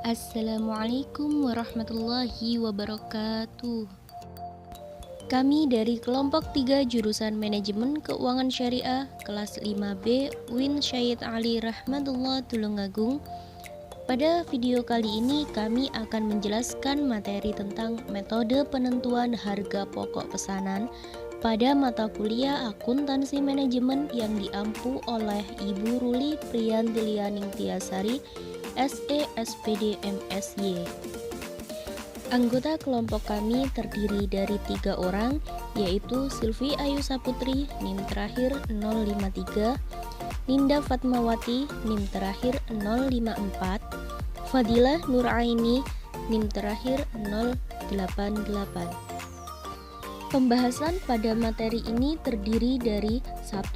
Assalamualaikum warahmatullahi wabarakatuh. Kami dari kelompok 3 jurusan Manajemen Keuangan Syariah kelas 5B Win Syahid Ali Rahmatullah Tulungagung. Pada video kali ini kami akan menjelaskan materi tentang metode penentuan harga pokok pesanan pada mata kuliah Akuntansi Manajemen yang diampu oleh Ibu Ruli Priyanti Tiasari, SE SPD MSY. Anggota kelompok kami terdiri dari 3 orang, yaitu Silvi Ayu Saputri, NIM terakhir 053, Ninda Fatmawati, NIM terakhir 054, Fadilah Nuraini, NIM terakhir 088. Pembahasan pada materi ini terdiri dari 1.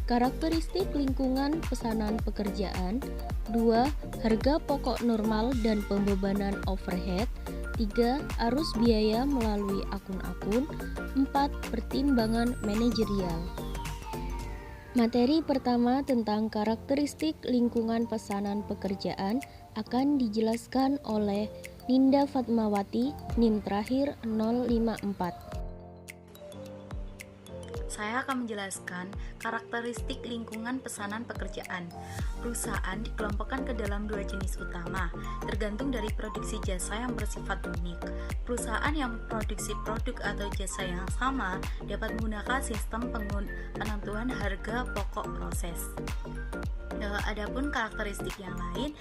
Karakteristik lingkungan pesanan pekerjaan, 2. Harga pokok normal dan pembebanan overhead, 3. Arus biaya melalui akun-akun, 4. Pertimbangan manajerial. Materi pertama tentang karakteristik lingkungan pesanan pekerjaan akan dijelaskan oleh Ninda Fatmawati, NIM terakhir 054. Saya akan menjelaskan karakteristik lingkungan pesanan pekerjaan. Perusahaan dikelompokkan ke dalam 2 jenis utama, tergantung dari produksi jasa yang bersifat unik. Perusahaan yang memproduksi produk atau jasa yang sama dapat menggunakan sistem penentuan harga pokok proses. Adapun karakteristik yang lain,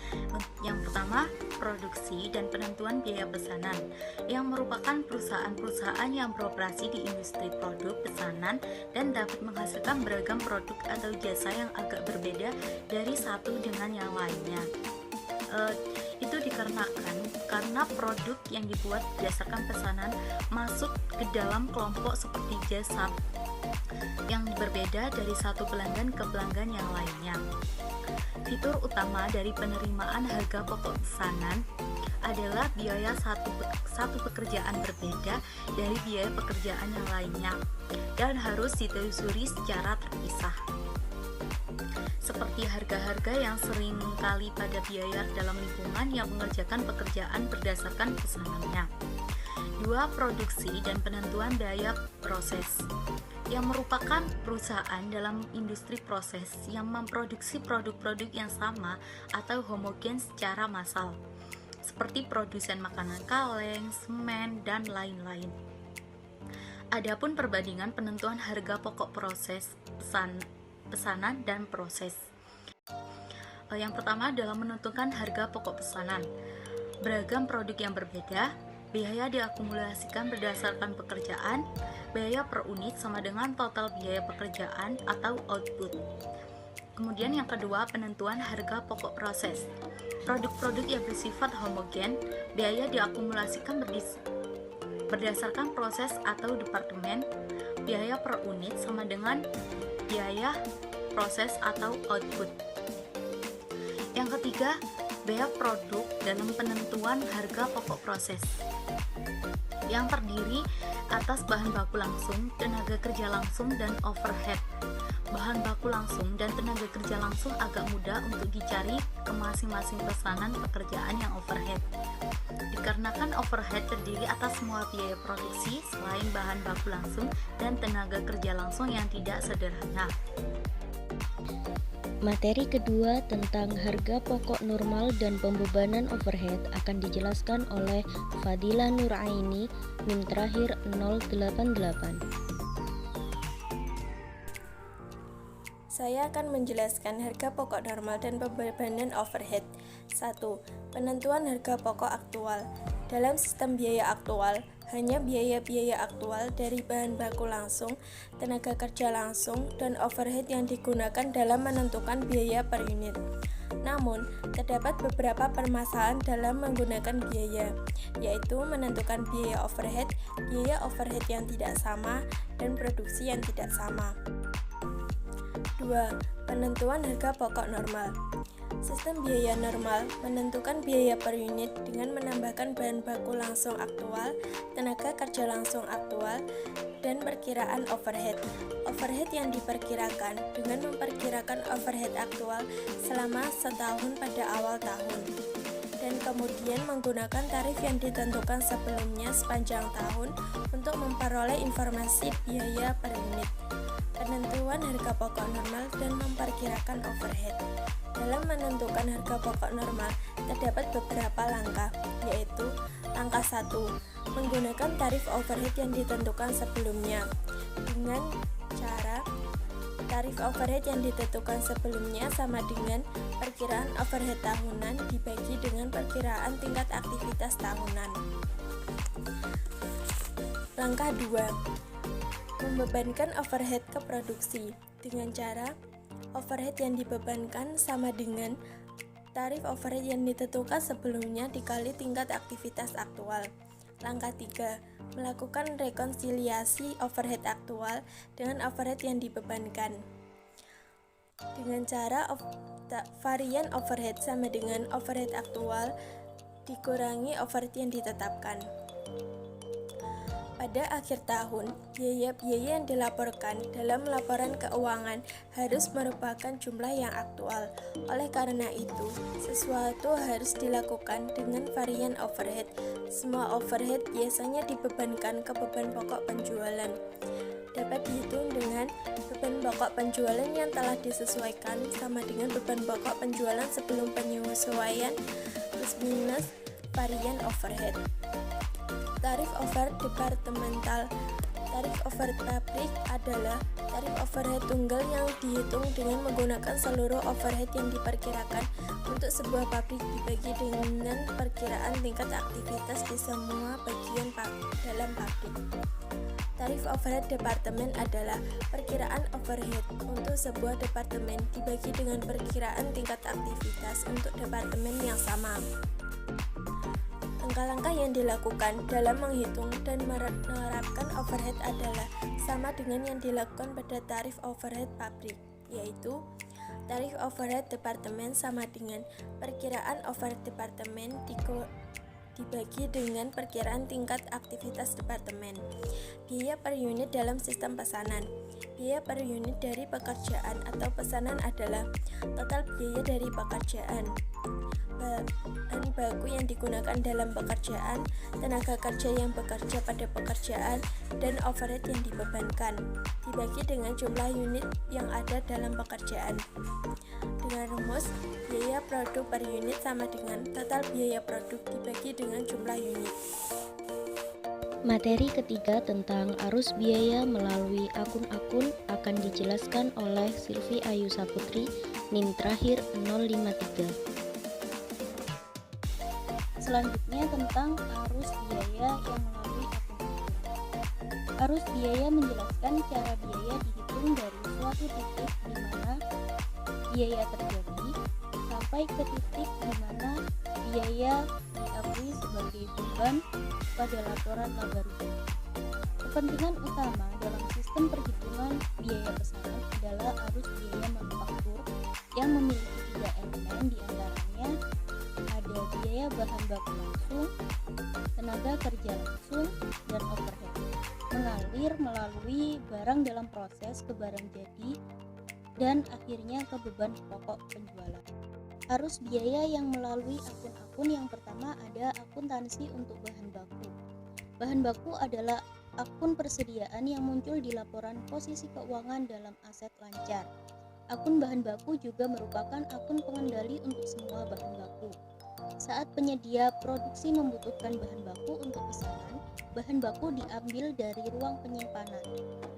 yang pertama, produksi dan penentuan biaya pesanan, yang merupakan perusahaan-perusahaan yang beroperasi di industri produk pesanan dan dapat menghasilkan beragam produk atau jasa yang agak berbeda dari satu dengan yang lainnya. Itu dikarenakan karena produk yang dibuat berdasarkan pesanan masuk ke dalam kelompok seperti jasa yang berbeda dari satu pelanggan ke pelanggan yang lainnya. Fitur utama dari penerimaan harga pokok pesanan adalah biaya satu pekerjaan berbeda dari biaya pekerjaan yang lainnya dan harus ditelusuri secara terpisah. Seperti harga-harga yang sering kali pada biaya dalam lingkungan yang mengerjakan pekerjaan berdasarkan pesanannya. 2. Produksi dan penentuan biaya proses, yang merupakan perusahaan dalam industri proses yang memproduksi produk-produk yang sama atau homogen secara massal, seperti produsen makanan kaleng, semen, dan lain-lain. Adapun perbandingan penentuan harga pokok proses, pesanan, dan proses. Yang pertama adalah menentukan harga pokok pesanan. Beragam produk yang berbeda, biaya diakumulasikan berdasarkan pekerjaan, biaya per unit sama dengan total biaya pekerjaan atau output. Kemudian yang kedua, penentuan harga pokok proses. Produk-produk yang bersifat homogen, biaya diakumulasikan berdasarkan proses atau departemen, biaya per unit sama dengan biaya proses atau output. Yang ketiga, biaya produk dalam penentuan harga pokok proses, yang terdiri atas bahan baku langsung, tenaga kerja langsung, dan overhead. Bahan baku langsung dan tenaga kerja langsung agak mudah untuk dicari ke masing-masing pesanan pekerjaan yang overhead, dikarenakan overhead terdiri atas semua biaya produksi selain bahan baku langsung dan tenaga kerja langsung yang tidak sederhana. Materi kedua tentang harga pokok normal dan pembebanan overhead akan dijelaskan oleh Fadilah Nuraini, NIM terakhir 088. Saya akan menjelaskan harga pokok normal dan pembebanan overhead. 1. Penentuan harga pokok aktual. Dalam sistem biaya aktual, hanya biaya-biaya aktual dari bahan baku langsung, tenaga kerja langsung, dan overhead yang digunakan dalam menentukan biaya per unit. Namun, terdapat beberapa permasalahan dalam menggunakan biaya, yaitu menentukan biaya overhead yang tidak sama, dan produksi yang tidak sama. 2. Penentuan harga pokok normal. Sistem biaya normal menentukan biaya per unit dengan menambahkan bahan baku langsung aktual, tenaga kerja langsung aktual, dan perkiraan overhead. Overhead yang diperkirakan dengan memperkirakan overhead aktual selama setahun pada awal tahun. dan kemudian menggunakan tarif yang ditentukan sebelumnya sepanjang tahun untuk memperoleh informasi biaya per unit, penentuan harga pokok normal, dan memperkirakan overhead. Dalam menentukan harga pokok normal, terdapat beberapa langkah, yaitu langkah 1, menggunakan tarif overhead yang ditentukan sebelumnya, dengan cara tarif overhead yang ditentukan sebelumnya sama dengan perkiraan overhead tahunan dibagi dengan perkiraan tingkat aktivitas tahunan. Langkah 2, membebankan overhead ke produksi dengan cara overhead yang dibebankan sama dengan tarif overhead yang ditentukan sebelumnya dikali tingkat aktivitas aktual. Langkah 3, melakukan rekonsiliasi overhead aktual dengan overhead yang dibebankan dengan cara varian overhead sama dengan overhead aktual dikurangi overhead yang ditetapkan. Pada akhir tahun, biaya-biaya yang dilaporkan dalam laporan keuangan harus merupakan jumlah yang aktual. Oleh karena itu, sesuatu harus dilakukan dengan varian overhead. Semua overhead biasanya dibebankan ke beban pokok penjualan. Dapat dihitung dengan beban pokok penjualan yang telah disesuaikan sama dengan beban pokok penjualan sebelum penyesuaian plus minus varian overhead. Tarif over departemental. Tarif over pabrik adalah tarif overhead tunggal yang dihitung dengan menggunakan seluruh overhead yang diperkirakan untuk sebuah pabrik dibagi dengan perkiraan tingkat aktivitas di semua bagian dalam pabrik. Tarif overhead departemen adalah perkiraan overhead untuk sebuah departemen dibagi dengan perkiraan tingkat aktivitas untuk departemen yang sama. Langkah-langkah yang dilakukan dalam menghitung dan menerapkan overhead adalah sama dengan yang dilakukan pada tarif overhead pabrik, yaitu tarif overhead departemen sama dengan perkiraan overhead departemen dibagi dengan perkiraan tingkat aktivitas departemen. Biaya per unit dalam sistem pesanan. Biaya per unit dari pekerjaan atau pesanan adalah total biaya dari pekerjaan, bahan baku yang digunakan dalam pekerjaan, tenaga kerja yang bekerja pada pekerjaan, dan overhead yang dibebankan, dibagi dengan jumlah unit yang ada dalam pekerjaan. Dengan rumus, biaya produk per unit sama dengan total biaya produk dibagi dengan jumlah unit. Materi ketiga tentang arus biaya melalui akun-akun akan dijelaskan oleh Silvi Ayu Saputri, NIM terakhir 053. Selanjutnya tentang arus biaya yang melalui akun-akun. Arus biaya menjelaskan cara biaya dihitung dari suatu titik di mana biaya terjadi sampai ke titik di mana biaya diakui sebagai beban pada laporan laba rugi. Kepentingan utama dalam sistem perhitungan biaya pesanan adalah arus biaya manufaktur yang memiliki 3 elemen, diantaranya ada biaya bahan baku langsung, tenaga kerja langsung, dan overhead, mengalir melalui barang dalam proses ke barang jadi dan akhirnya ke beban pokok penjualan. Arus biaya yang melalui akun-akun yang pertama ada akuntansi untuk bahan baku. Bahan baku adalah akun persediaan yang muncul di laporan posisi keuangan dalam aset lancar. Akun bahan baku juga merupakan akun pengendali untuk semua bahan baku. Saat penyedia produksi membutuhkan bahan baku untuk pesanan, bahan baku diambil dari ruang penyimpanan.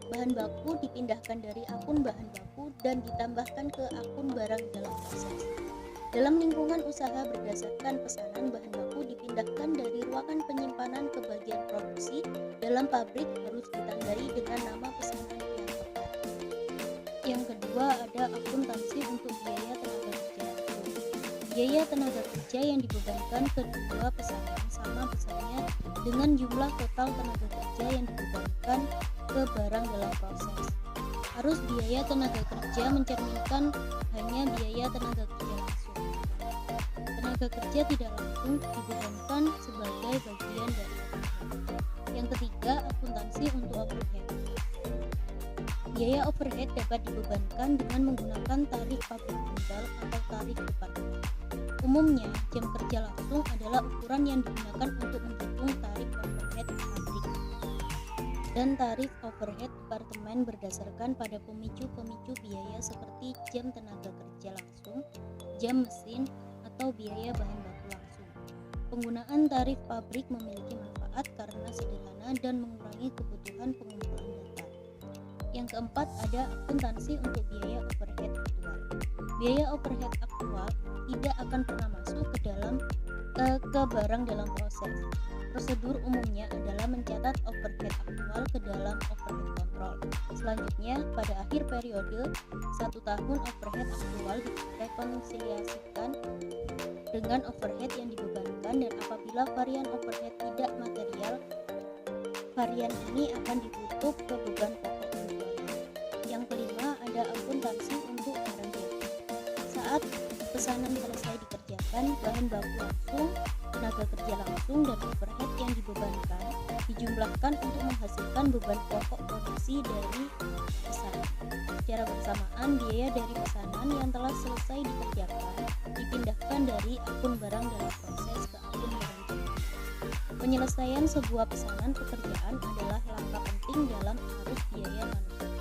Bahan baku dipindahkan dari akun bahan baku dan ditambahkan ke akun barang dalam proses. Dalam lingkungan usaha berdasarkan pesanan, bahan baku dipindahkan dari ruangan penyimpanan ke bagian produksi. Dalam pabrik harus ditandai dengan nama pesanan yang tepat. Yang kedua ada akuntansi untuk biaya tenaga kerja. Biaya tenaga kerja yang dibebankan kedua pesanan sama besarnya dengan jumlah total tenaga kerja yang dibebankan ke barang dalam proses. Arus biaya tenaga kerja mencerminkan hanya biaya tenaga kerja langsung. Tenaga kerja tidak langsung dibebankan sebagai bagian dari overhead. Yang ketiga, akuntansi untuk overhead. Biaya overhead dapat dibebankan dengan menggunakan tarif pabrik tunggal atau tarif departemen. Umumnya, jam kerja langsung adalah ukuran yang digunakan untuk menghitung tarif overhead pabrik dan tarif overhead departemen berdasarkan pada pemicu-pemicu biaya seperti jam tenaga kerja langsung, jam mesin, atau biaya bahan baku langsung. Penggunaan tarif pabrik memiliki manfaat karena sederhana dan mengurangi kebutuhan pengumpulan data. Yang keempat, ada akuntansi untuk biaya overhead aktual. Biaya overhead aktual tidak akan pernah masuk ke barang dalam proses. Prosedur umumnya adalah mencatat overhead aktual ke dalam overhead control. Selanjutnya, pada akhir periode 1 tahun overhead aktual direkonsiliasikan dengan overhead yang dibebankan, dan apabila varian overhead tidak material, varian ini akan ditutup ke beban pokok penjualan. Yang kelima, ada akuntansi untuk barang jadi. Saat pesanan selesai dikerjakan, bahan baku langsung, tenaga kerja langsung, dan overhead yang dibebankan dijumlahkan untuk menghasilkan beban pokok produksi dari pesanan. Secara bersamaan, biaya dari pesanan yang telah selesai dikerjakan dipindahkan dari akun barang dalam proses ke akun barang jadi. Penyelesaian sebuah pesanan pekerjaan adalah langkah penting dalam arus biaya manufaktur.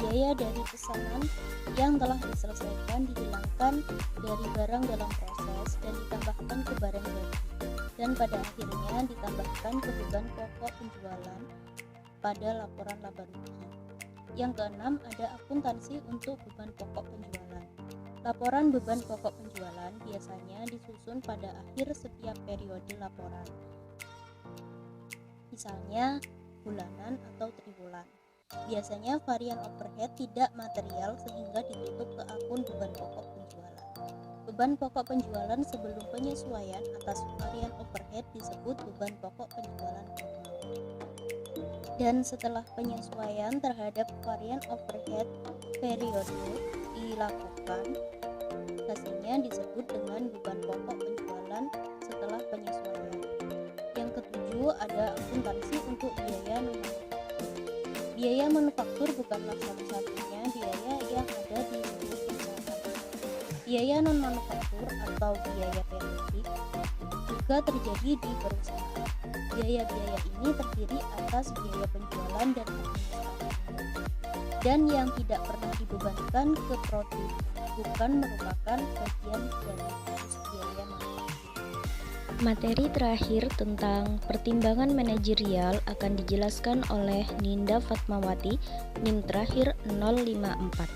Biaya dari pesanan yang telah diselesaikan dihilangkan dari barang dalam proses dan ditambahkan ke barang jadi, dan pada akhirnya ditambahkan ke beban pokok penjualan pada laporan laba rugi. Yang keenam, ada akuntansi untuk beban pokok penjualan. Laporan beban pokok penjualan biasanya disusun pada akhir setiap periode laporan, misalnya bulanan atau triwulan. Biasanya varian overhead tidak material sehingga ditutup ke akun beban pokok penjualan. Beban pokok penjualan sebelum penyesuaian atas varian overhead disebut beban pokok penjualan normal. Dan setelah penyesuaian terhadap varian overhead periode dilakukan, hasilnya disebut dengan beban pokok penjualan setelah penyesuaian. Yang ketujuh, ada akuntansi untuk biaya non-manufaktur. Biaya manufaktur bukanlah satu-satunya biaya yang ada di seluruh perusahaan. Biaya non-manufaktur atau biaya periodik juga terjadi di perusahaan. Biaya-biaya ini terdiri atas biaya penjualan dan administrasi, dan yang tidak pernah dibebankan ke produk bukan merupakan bagian dari arus biaya manufaktur. Materi terakhir tentang pertimbangan manajerial akan dijelaskan oleh Ninda Fatmawati, NIM terakhir 054.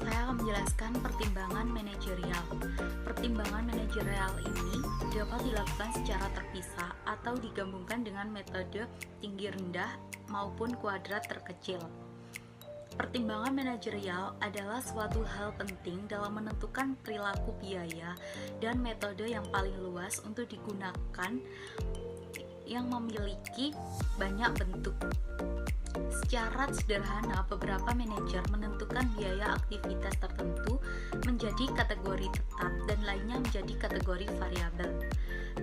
Saya akan menjelaskan pertimbangan manajerial. Pertimbangan manajerial ini dapat dilakukan secara terpisah atau digabungkan dengan metode tinggi rendah maupun kuadrat terkecil. Pertimbangan manajerial adalah suatu hal penting dalam menentukan perilaku biaya dan metode yang paling luas untuk digunakan yang memiliki banyak bentuk. Secara sederhana, beberapa manajer menentukan biaya aktivitas tertentu menjadi kategori tetap dan lainnya menjadi kategori variabel,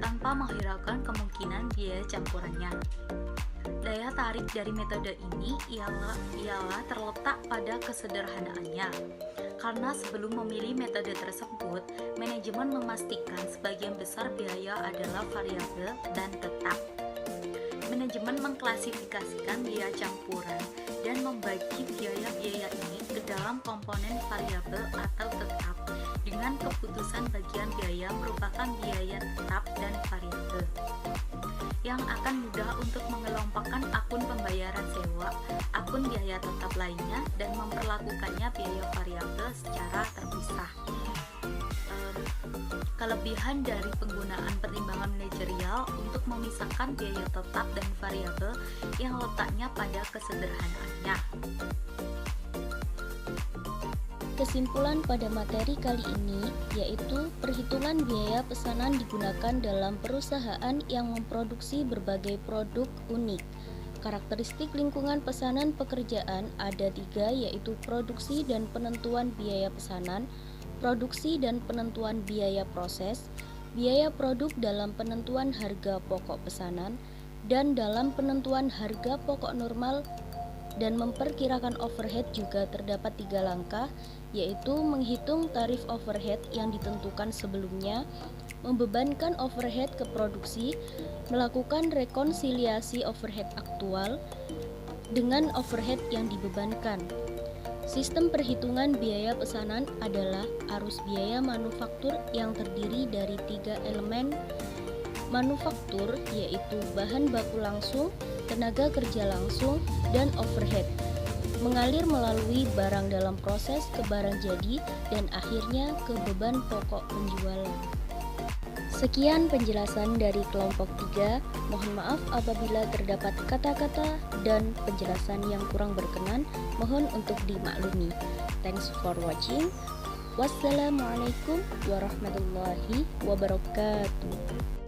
tanpa menghiraukan kemungkinan biaya campurannya. Daya tarik dari metode ini ialah terletak pada kesederhanaannya. Karena sebelum memilih metode tersebut, manajemen memastikan sebagian besar biaya adalah variabel dan tetap. Manajemen mengklasifikasikan biaya campuran dan membagi biaya-biaya ini ke dalam komponen variabel atau tetap, dengan keputusan bagian biaya merupakan biaya tetap dan variabel, yang akan mudah untuk mengelompokkan akun pembayaran sewa, akun biaya tetap lainnya, dan memperlakukannya biaya variabel secara terpisah. Kelebihan dari penggunaan pertimbangan manajerial untuk memisahkan biaya tetap dan variabel yang letaknya pada kesederhanaannya. Kesimpulan pada materi kali ini yaitu perhitungan biaya pesanan digunakan dalam perusahaan yang memproduksi berbagai produk unik. Karakteristik lingkungan pesanan pekerjaan ada 3, yaitu produksi dan penentuan biaya pesanan, produksi dan penentuan biaya proses, biaya produk dalam penentuan harga pokok pesanan, dan dalam penentuan harga pokok normal dan memperkirakan overhead juga terdapat 3 langkah, yaitu menghitung tarif overhead yang ditentukan sebelumnya, membebankan overhead ke produksi, melakukan rekonsiliasi overhead aktual dengan overhead yang dibebankan. Sistem perhitungan biaya pesanan adalah arus biaya manufaktur yang terdiri dari 3 elemen manufaktur, yaitu bahan baku langsung, tenaga kerja langsung, dan overhead, mengalir melalui barang dalam proses ke barang jadi dan akhirnya ke beban pokok penjualan. Sekian penjelasan dari kelompok 3. Mohon maaf apabila terdapat kata-kata dan penjelasan yang kurang berkenan, mohon untuk dimaklumi. Thanks for watching. Wassalamualaikum warahmatullahi wabarakatuh.